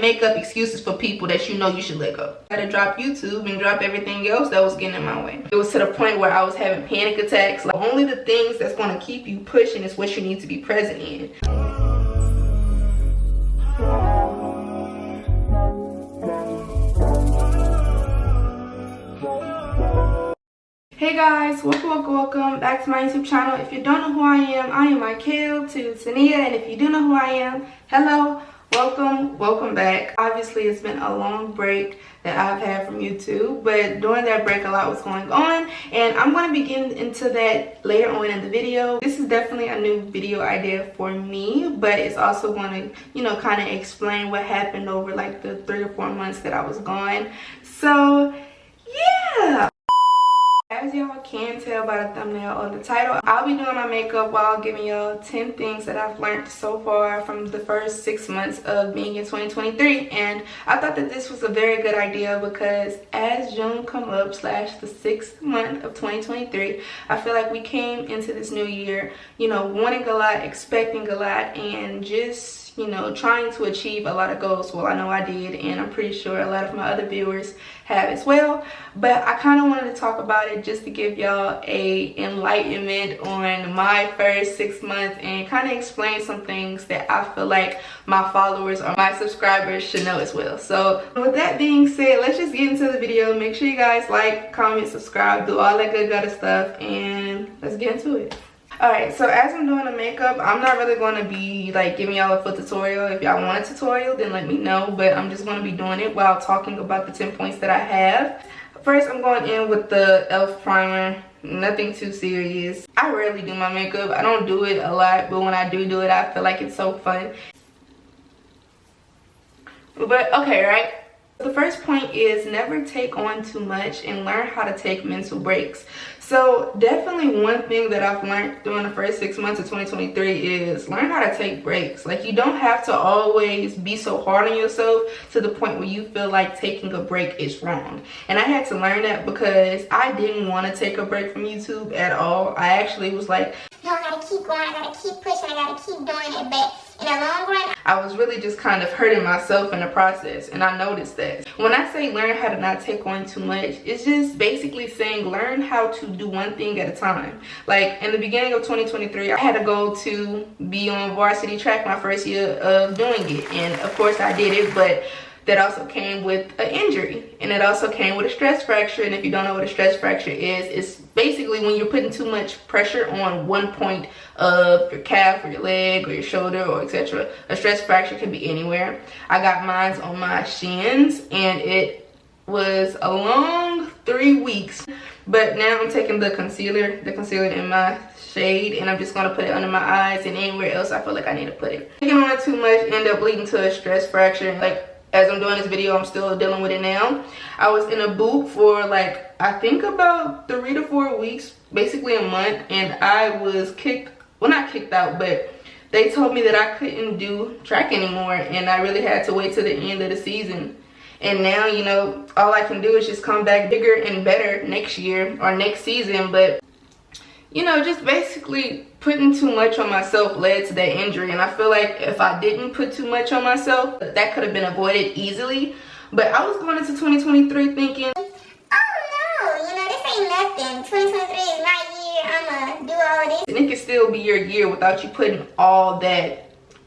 make up excuses for people that you know you should let go. I had to drop YouTube and drop everything else that was getting in my way. It was to the point where I was having panic attacks. Like, only the things that's going to keep you pushing is what you need to be present in. Hey guys, welcome back to my YouTube channel. If you don't know who I am Michael to Tania, and if you do know who I am, hello, welcome back. Obviously, it's been a long break that I've had from YouTube, but during that break a lot was going on, and I'm going to be getting into that later on in the video. This is definitely a new video idea for me, but it's also going to, you know, kind of explain what happened over like the 3 or 4 months that I was gone. So yeah, as y'all can tell by the thumbnail or the title, I'll be doing my makeup while giving y'all 10 things that I've learned so far from the first 6 months of being in 2023. And I thought that this was a very good idea because as June come up / the 6th month of 2023, I feel like we came into this new year, you know, wanting a lot, expecting a lot, and just, you know, trying to achieve a lot of goals. Well, I know I did, and I'm pretty sure a lot of my other viewers have as well. But I kind of wanted to talk about it just to give y'all a enlightenment on my first 6 months and kind of explain some things that I feel like my followers or my subscribers should know as well. So with that being said, let's just get into the video. Make sure you guys like, comment, subscribe, do all that good stuff, and let's get into it. Alright, so as I'm doing the makeup, I'm not really going to be like giving y'all a full tutorial. If y'all want a tutorial, then let me know, but I'm just going to be doing it while talking about the 10 points that I have. First, I'm going in with the e.l.f. primer. Nothing too serious. I rarely do my makeup. I don't do it a lot, but when I do it, I feel like it's so fun. But okay, right? The first point is never take on too much and learn how to take mental breaks. So definitely one thing that I've learned during the first 6 months of 2023 is learn how to take breaks. Like, you don't have to always be so hard on yourself to the point where you feel like taking a break is wrong. And I had to learn that because I didn't want to take a break from YouTube at all. I actually was like, no, I gotta keep going, I gotta keep pushing, I gotta keep doing it, but in the long run, I was really just kind of hurting myself in the process, and I noticed that. When I say learn how to not take on too much, it's just basically saying learn how to do one thing at a time. Like, in the beginning of 2023, I had a goal to be on varsity track my first year of doing it, and of course I did it, but that also came with an injury, and it also came with a stress fracture. And if you don't know what a stress fracture is, it's basically when you're putting too much pressure on one point of your calf or your leg or your shoulder or etc. A stress fracture can be anywhere. I got mine on my shins, and it was a long 3 weeks, but now I'm taking the concealer in my shade, and I'm just going to put it under my eyes and anywhere else I feel like I need to put it. Taking on too much end up leading to a stress fracture. Like, as I'm doing this video, I'm still dealing with it now. I was in a boot for like, I think about 3 to 4 weeks, basically a month, and I was not kicked out, but they told me that I couldn't do track anymore, and I really had to wait till the end of the season. And now, you know, all I can do is just come back bigger and better next year or next season. But, you know, just basically putting too much on myself led to that injury. And I feel like if I didn't put too much on myself, that could have been avoided easily. But I was going into 2023 thinking, oh no, you know, this ain't nothing. 2023 is my year. I'ma do all this. And it can still be your year without you putting all that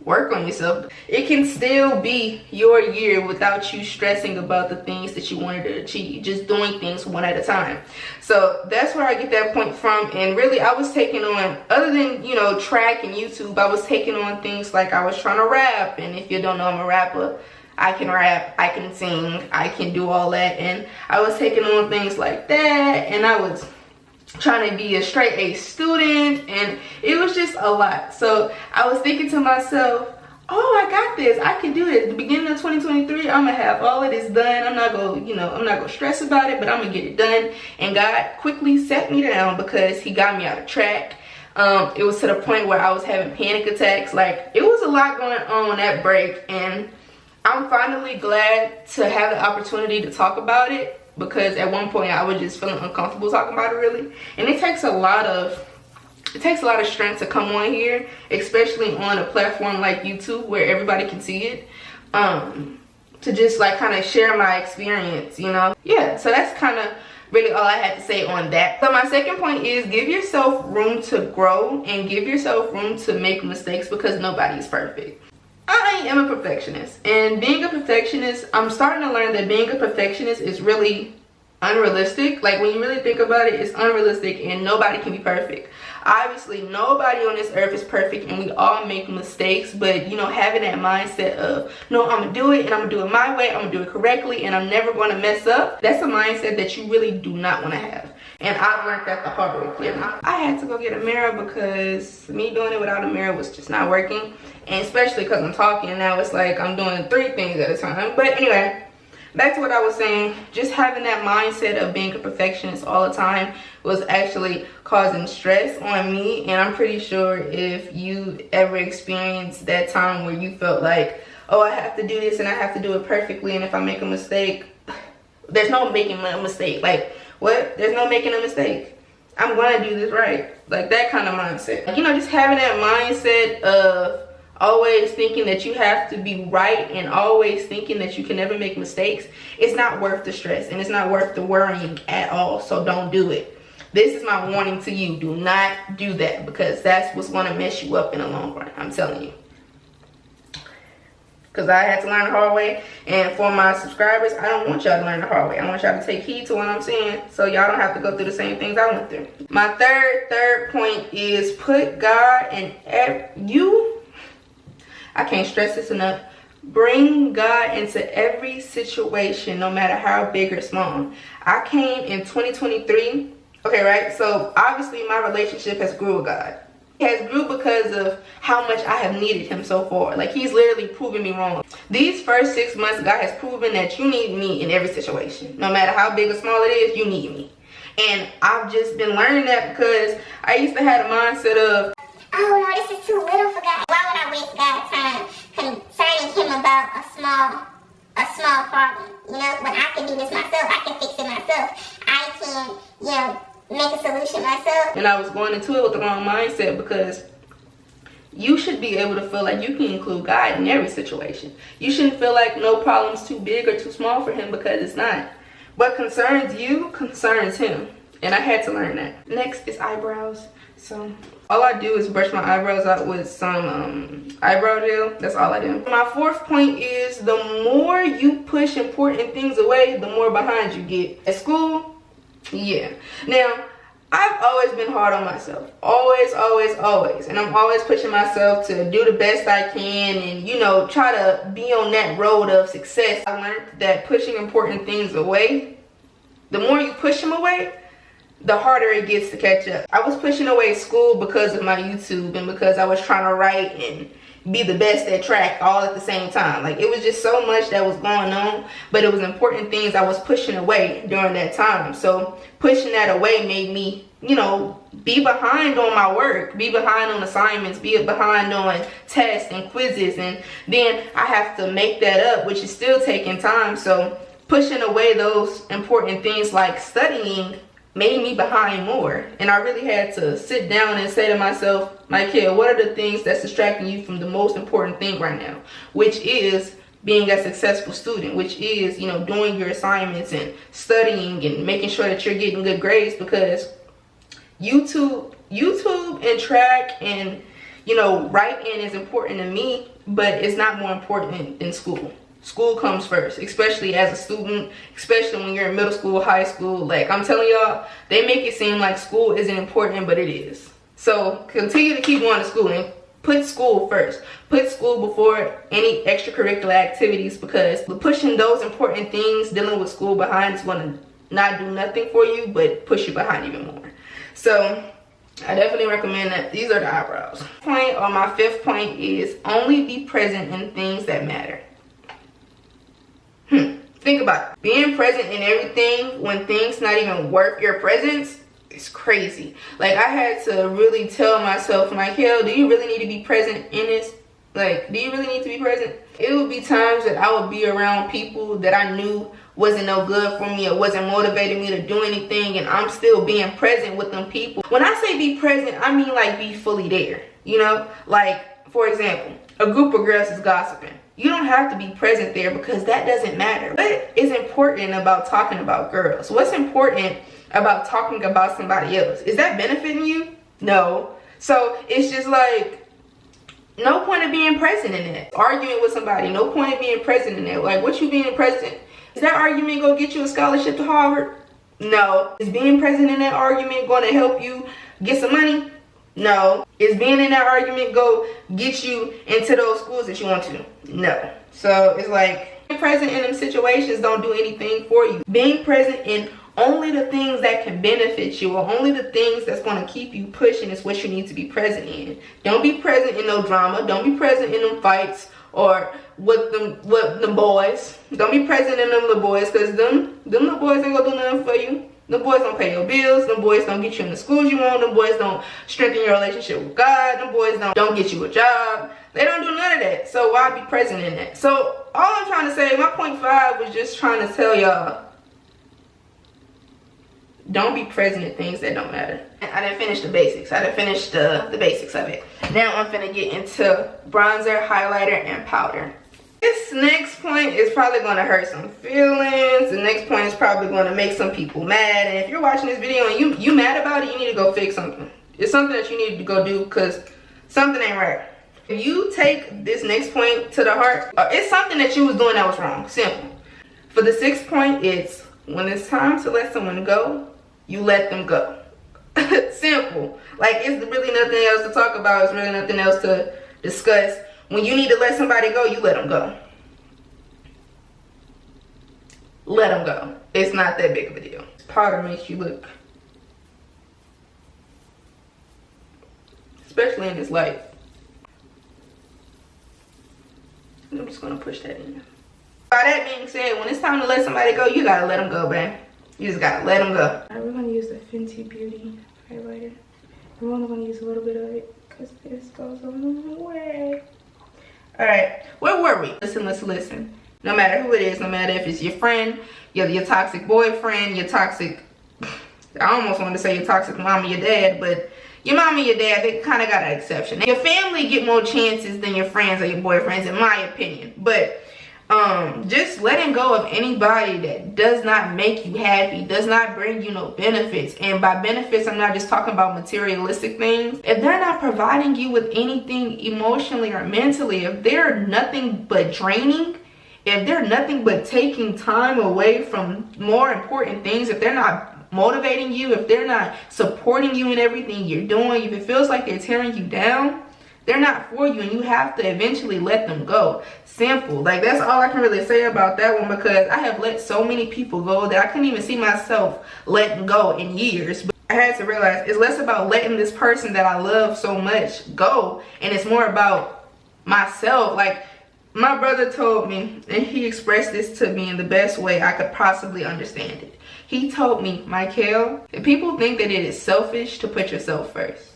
work on yourself. It can still be your year without you stressing about the things that you wanted to achieve, just doing things one at a time. So that's where I get that point from. And really, I was taking on, other than, you know, track and YouTube, I was taking on things like I was trying to rap. And if you don't know, I'm a rapper. I can rap, I can sing, I can do all that. And I was taking on things like that, and I was trying to be a straight A student, and it was just a lot. So I was thinking to myself, oh, I got this, I can do it. At the beginning of 2023, I'm gonna have all of this done. I'm not gonna stress about it, but I'm gonna get it done. And God quickly set me down because he got me out of track. It was to the point where I was having panic attacks. Like, it was a lot going on that break, and I'm finally glad to have the opportunity to talk about it, because at one point I was just feeling uncomfortable talking about it, really. And it takes a lot of strength to come on here, especially on a platform like YouTube where everybody can see it. to just like kind of share my experience, you know. Yeah, so that's kind of really all I had to say on that. So my second point is give yourself room to grow and give yourself room to make mistakes, because nobody is perfect. I am a perfectionist, and being a perfectionist, I'm starting to learn that being a perfectionist is really unrealistic. Like, when you really think about it, it's unrealistic, and nobody can be perfect. Obviously, nobody on this earth is perfect, and we all make mistakes, but you know, having that mindset of, no, I'm gonna do it, and I'm gonna do it my way, I'm gonna do it correctly, and I'm never gonna mess up, that's a mindset that you really do not want to have. And I've learned that the hard way, clearly. I had to go get a mirror because me doing it without a mirror was just not working, and especially because I'm talking, and now it's like I'm doing 3 things at a time. But anyway, back to what I was saying, just having that mindset of being a perfectionist all the time was actually causing stress on me. And I'm pretty sure if you ever experienced that time where you felt like, oh, I have to do this and I have to do it perfectly, and if I make a mistake, there's no making a mistake. Like, what? There's no making a mistake. I'm gonna do this right. Like, that kind of mindset. You know, just having that mindset of always thinking that you have to be right and always thinking that you can never make mistakes, it's not worth the stress and it's not worth the worrying at all. So don't do it. This is my warning to you. Do not do that, because that's what's going to mess you up in the long run. I'm telling you. Because I had to learn the hard way. And for my subscribers, I don't want y'all to learn the hard way. I want y'all to take heed to what I'm saying, so y'all don't have to go through the same things I went through. My third point is put God in I can't stress this enough. Bring God into every situation, no matter how big or small. I came in 2023. Okay, right? So obviously my relationship has grew with God. It has grew because of how much I have needed him so far. Like, he's literally proven me wrong. These first 6 months, God has proven that you need me in every situation. No matter how big or small it is, you need me. And I've just been learning that, because I used to have a mindset of, oh no, this is too little for God. Why would I waste God's time concerning him about a small problem? You know, when I can do this myself, I can fix it myself. I can, you know, make a solution myself. And I was going into it with the wrong mindset, because you should be able to feel like you can include God in every situation. You shouldn't feel like no problem's too big or too small for him, because it's not. What concerns you concerns him. And I had to learn that. Next is eyebrows. So all I do is brush my eyebrows out with some eyebrow gel. That's all I do. My 4th point is the more you push important things away, the more behind you get. At school, yeah. Now, I've always been hard on myself. Always. And I'm always pushing myself to do the best I can and, you know, try to be on that road of success. I learned that pushing important things away, the more you push them away, the harder it gets to catch up. I was pushing away school because of my YouTube and because I was trying to write and be the best at track all at the same time. Like, it was just so much that was going on, but it was important things I was pushing away during that time. So pushing that away made me, you know, be behind on my work, be behind on assignments, be behind on tests and quizzes, and then I have to make that up, which is still taking time. So pushing away those important things like studying made me behind more. And I really had to sit down and say to myself, Michael, what are the things that's distracting you from the most important thing right now, which is being a successful student, which is, you know, doing your assignments and studying and making sure that you're getting good grades. Because YouTube and track and, you know, writing is important to me, but it's not more important than school. School comes first, especially as a student, especially when you're in middle school, high school. Like, I'm telling y'all, they make it seem like school isn't important, but it is. So continue to keep going to school and put school first. Put school before any extracurricular activities, because pushing those important things, dealing with school behind, is going to not do nothing for you, but push you behind even more. So I definitely recommend that. These are the eyebrows. My 5th point is only be present in things that matter. Think about it. Being present in everything when things not even worth your presence is crazy. Like, I had to really tell myself, Michael, do you really need to be present in this? Like, do you really need to be present? It would be times that I would be around people that I knew wasn't no good for me or wasn't motivating me to do anything, and I'm still being present with them people. When I say be present, I mean like be fully there. You know, like, for example, a group of girls is gossiping. You don't have to be present there because that doesn't matter. What is important about talking about girls? What's important about talking about somebody else? Is that benefiting you? No. So it's just like, no point of being present in it. Arguing with somebody, no point of being present in it. Like, what you being present? Is that argument gonna get you a scholarship to Harvard? No. Is being present in that argument gonna help you get some money? No. Is being in that argument go get you into those schools that you want to? No. So it's like, being present in them situations don't do anything for you. Being present in only the things that can benefit you, or only the things that's going to keep you pushing, is what you need to be present in. Don't be present in no drama. Don't be present in them fights or with them boys. Don't be present in them little boys, because them little boys ain't gonna do nothing for you. Them boys don't pay your bills. Them boys don't get you in the schools you want. Them boys don't strengthen your relationship with God. Them boys don't get you a job. They don't do none of that. So why be present in that? So all I'm trying to say, my point 5 was just trying to tell y'all, don't be present in things that don't matter. I didn't finish the basics. I didn't finish the basics of it. Now I'm finna get into bronzer, highlighter, and powder. This next point is probably going to hurt some feelings. The next point is probably going to make some people mad. And if you're watching this video and you mad about it, you need to go fix something. It's something that you need to go do, because something ain't right. If you take this next point to the heart, it's something that you was doing that was wrong. Simple. For the 6th point, it's when it's time to let someone go, you let them go. Simple. Like, it's really nothing else to talk about. It's really nothing else to discuss. When you need to let somebody go, you let them go. Let them go. It's not that big of a deal. Powder makes you look, especially in this light. I'm just gonna push that in. By that being said, when it's time to let somebody go, you gotta let them go, man. You just gotta let them go. Alright, we're gonna use the Fenty Beauty highlighter. We're only gonna use a little bit of it because this goes a long way. Alright, where were we? Listen. No matter who it is, no matter if it's your friend, your toxic boyfriend, your toxic, I almost want to say your toxic mom or your dad, but your mom and your dad, they kind of got an exception. Your family get more chances than your friends or your boyfriends, in my opinion. But just letting go of anybody that does not make you happy, does not bring you no benefits. And by benefits, I'm not just talking about materialistic things. If they're not providing you with anything emotionally or mentally, if they're nothing but draining, if they're nothing but taking time away from more important things, if they're not motivating you, if they're not supporting you in everything you're doing, if it feels like they're tearing you down, they're not for you, and you have to eventually let them go. Simple. Like, that's all I can really say about that one, because I have let so many people go that I couldn't even see myself letting go in years. But I had to realize it's less about letting this person that I love so much go, and it's more about myself. Like, my brother told me, and he expressed this to me in the best way I could possibly understand it. He told me, Michael, if people think that it is selfish to put yourself first,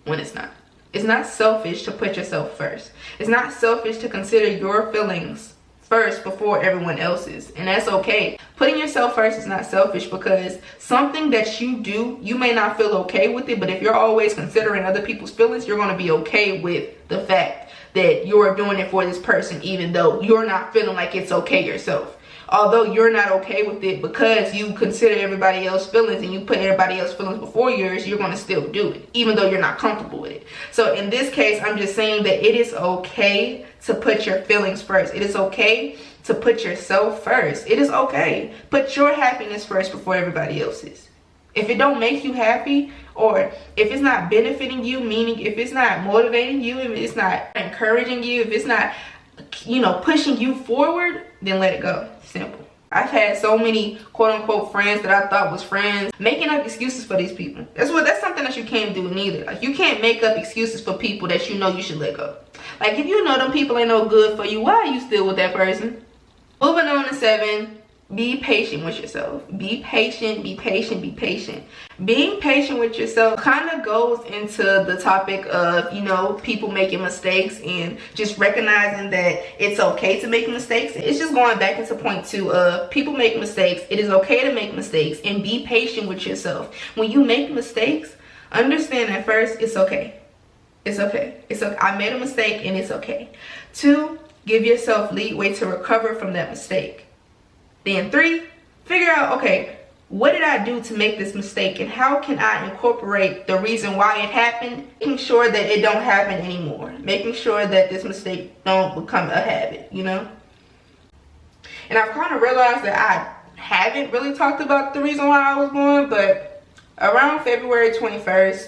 when it's not. It's not selfish to put yourself first. It's not selfish to consider your feelings first before everyone else's. And that's okay. Putting yourself first is not selfish, because something that you do, you may not feel okay with it, but if you're always considering other people's feelings, you're going to be okay with the fact that you're doing it for this person, even though you're not feeling like it's okay yourself. Although you're not okay with it because you consider everybody else's feelings and you put everybody else's feelings before yours, you're going to still do it, even though you're not comfortable with it. So in this case, I'm just saying that it is okay to put your feelings first. It is okay to put yourself first. It is okay. Put your happiness first before everybody else's. If it don't make you happy, or if it's not benefiting you, meaning if it's not motivating you, if it's not encouraging you, if it's not, pushing you forward, then let it go. Simple. I've had so many quote-unquote friends that I thought was friends making up excuses for these people. That's something that you can't do neither. Like, you can't make up excuses for people that you know you should let go. Like, if you know them people ain't no good for you, why are you still with that person? Moving on to 7. Be patient with yourself. Be patient, be patient, be patient. Being patient with yourself kind of goes into the topic of, people making mistakes, and just recognizing that it's okay to make mistakes. It's just going back into point 2 of people make mistakes. It is okay to make mistakes, and be patient with yourself. When you make mistakes, understand that first, it's okay. It's okay. It's okay. I made a mistake, and it's okay. 2, give yourself leeway to recover from that mistake. Then 3, figure out, okay, what did I do to make this mistake, and how can I incorporate the reason why it happened, making sure that it don't happen anymore, making sure that this mistake don't become a habit, you know? And I've kind of realized that I haven't really talked about the reason why I was going, but around February 21st,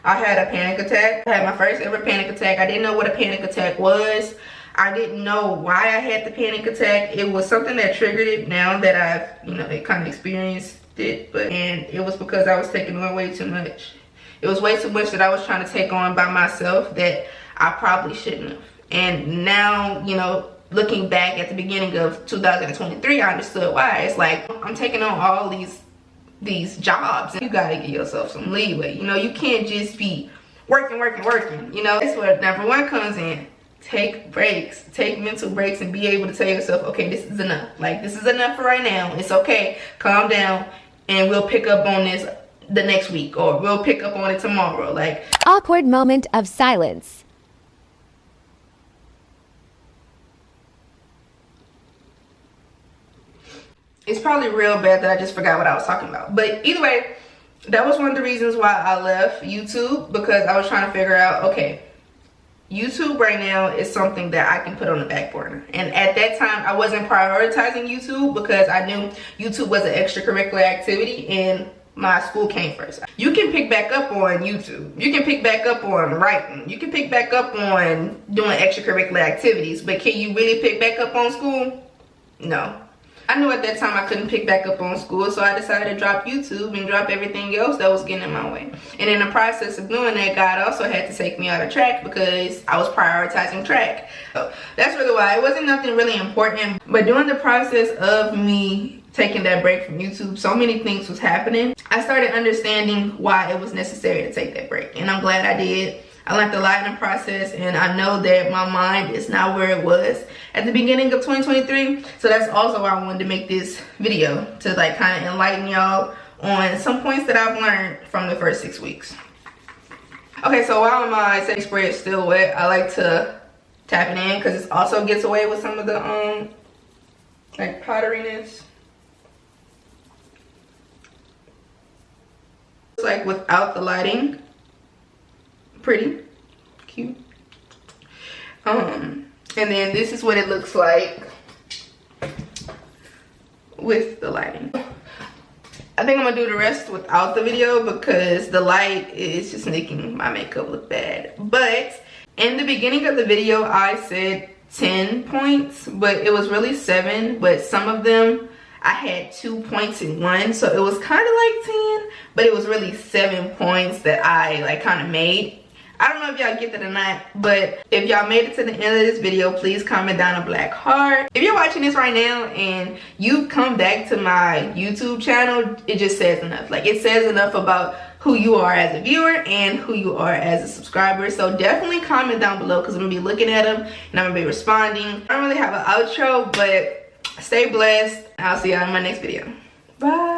I had a panic attack. I had my first ever panic attack. I didn't know what a panic attack was. I didn't know why I had the panic attack. It was something that triggered it now that I've, kind of experienced it. And it was because I was taking on way too much. It was way too much that I was trying to take on by myself that I probably shouldn't have. And now, looking back at the beginning of 2023, I understood why. It's like, I'm taking on all these jobs. You gotta give yourself some leeway. You can't just be working. That's where number 1 comes in. Take breaks, take mental breaks, and be able to tell yourself, okay, this is enough. Like, this is enough for right now. It's okay. Calm down, and we'll pick up on this the next week, or we'll pick up on it tomorrow. Like, awkward moment of silence. it's probably real bad that I just forgot what I was talking about. But either way, that was one of the reasons why I left YouTube, because I was trying to figure out, okay, YouTube right now is something that I can put on the back burner. And at that time, I wasn't prioritizing YouTube because I knew YouTube was an extracurricular activity and my school came first. You can pick back up on YouTube. You can pick back up on writing. You can pick back up on doing extracurricular activities. But can you really pick back up on school? No. I knew at that time I couldn't pick back up on school, so I decided to drop YouTube and drop everything else that was getting in my way. And in the process of doing that, God also had to take me out of track because I was prioritizing track. So that's really why. It wasn't nothing really important, but during the process of me taking that break from YouTube, so many things was happening. I started understanding why it was necessary to take that break, and I'm glad I did. I learned a lot in the process, and I know that my mind is not where it was at the beginning of 2023. So that's also why I wanted to make this video, to like kind of enlighten y'all on some points that I've learned from the first 6 weeks. Okay, so while my setting spray is still wet, I like to tap it in because it also gets away with some of the like powderiness. It's like without the lighting. Pretty cute. And then this is what it looks like with the lighting. I think I'm gonna do the rest without the video because the light is just making my makeup look bad. But in the beginning of the video I said 10 points, but it was really 7, but some of them I had 2 points in one, so it was kind of like 10, but it was really 7 points that I like kind of made. I don't know if y'all get that or not, but if y'all made it to the end of this video, please comment down a black heart. If you're watching this right now and you've come back to my YouTube channel, it just says enough. Like, it says enough about who you are as a viewer and who you are as a subscriber. So definitely comment down below because I'm gonna be looking at them and I'm gonna be responding. I don't really have an outro, but stay blessed. I'll see y'all in my next video. Bye.